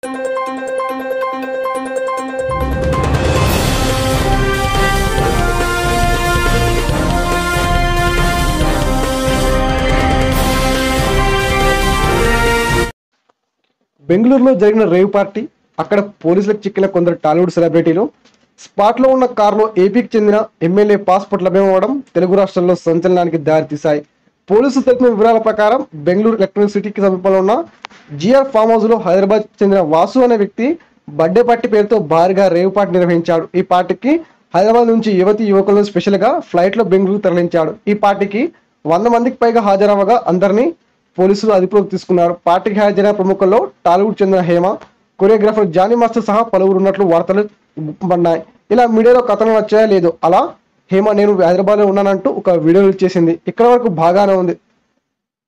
బెంగళూరులో జరిగిన rave party, అక్కడ పోలీసులకు చిక్కిన కొందరు టాలీవుడ్ సెలబ్రిటీలు, స్పాట్లో ఉన్న కారులో ఏపీకి చెందిన ఎమ్మెల్యే పాస్పోర్ట్ లభ్యమవడం తెలుగు రాష్ట్రాల్లో సంచలనానికి దారితీశాయి. పోలీసులు తెలిపిన వివరాల ప్రకారం బెంగళూరు ఎలక్ట్రానిక్ సిటీకి సమీపంలో ఉన్న జిఆర్ ఫామ్ హౌస్ లో హైదరాబాద్ చెందిన వాసు అనే వ్యక్తి బర్త్డే పార్టీ పేరుతో భారీగా రేవ్ పార్టీ నిర్వహించాడు. ఈ పార్టీకి హైదరాబాద్ నుంచి యువకులను స్పెషల్ గా ఫ్లైట్ లో బెంగళూరు తరలించాడు. ఈ పార్టీకి 100 మందికి పైగా హాజరవగా అందరినీ పోలీసులు అదుపులోకి తీసుకున్నారు. పార్టీకి హాజరైన ప్రముఖుల్లో టాలీవుడ్ చెందిన హేమ, కొరియోగ్రాఫర్ జానీ మాస్టర్ సహా పలువురు ఉన్నట్లు వార్తలు పడ్డాయి. ఇలా మీడియాలో కథనం వచ్చాయో లేదో, అలా హేమ నేను హైదరాబాద్ లో ఉన్నానంటూ ఒక వీడియో రిలీజ్ చేసింది. ఇక్కడ వరకు బాగానే ఉంది.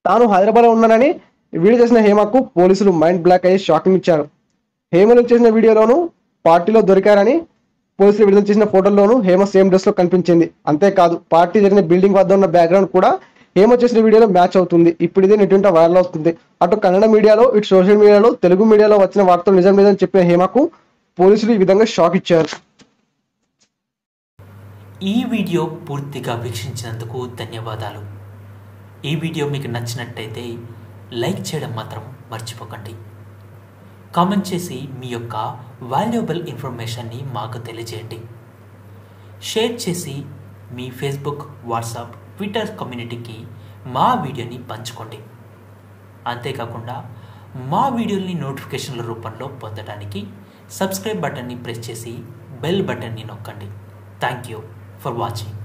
తాను హైదరాబాద్ లో ఉన్నానని వీడియో చేసిన హేమకు పోలీసులు మైండ్ బ్లాక్ అయ్యి షాకింగ్ ఇచ్చారు. హేమ చేసిన వీడియోలోనూ పార్టీలో దొరికారని, పోలీసులు విడుదల చేసిన ఫోటోల్లోనూ హేమ సేమ్ డ్రెస్ లో కనిపించింది. అంతేకాదు పార్టీ జరిగిన బిల్డింగ్ వద్ద ఉన్న బ్యాక్గ్రౌండ్ కూడా హేమ చేసిన వీడియోలో మ్యాచ్ అవుతుంది. ఇప్పుడు ఇదే నెట్టింట వైరల్ అవుతుంది. అటు కన్నడ మీడియాలో, ఇటు సోషల్ మీడియాలో, తెలుగు మీడియాలో వచ్చిన వార్తలు నిజం లేదని చెప్పిన హేమకు పోలీసులు ఈ విధంగా షాక్ ఇచ్చారు. ఈ వీడియో పూర్తిగా వీక్షించినందుకు ధన్యవాదాలు. ఈ వీడియో మీకు నచ్చినట్టయితే లైక్ చేయడం మాత్రం మర్చిపోకండి. కామెంట్ చేసి మీ యొక్క వాల్యుబుల్ ఇన్ఫర్మేషన్ని మాకు తెలియజేయండి. షేర్ చేసి మీ ఫేస్బుక్, వాట్సాప్, ట్విట్టర్ కమ్యూనిటీకి మా వీడియోని పంచుకోండి. అంతేకాకుండా మా వీడియోని నోటిఫికేషన్ల రూపంలో పొందడానికి సబ్స్క్రైబ్ బటన్ని ప్రెస్ చేసి బెల్ బటన్ని నొక్కండి. Thank you for watching.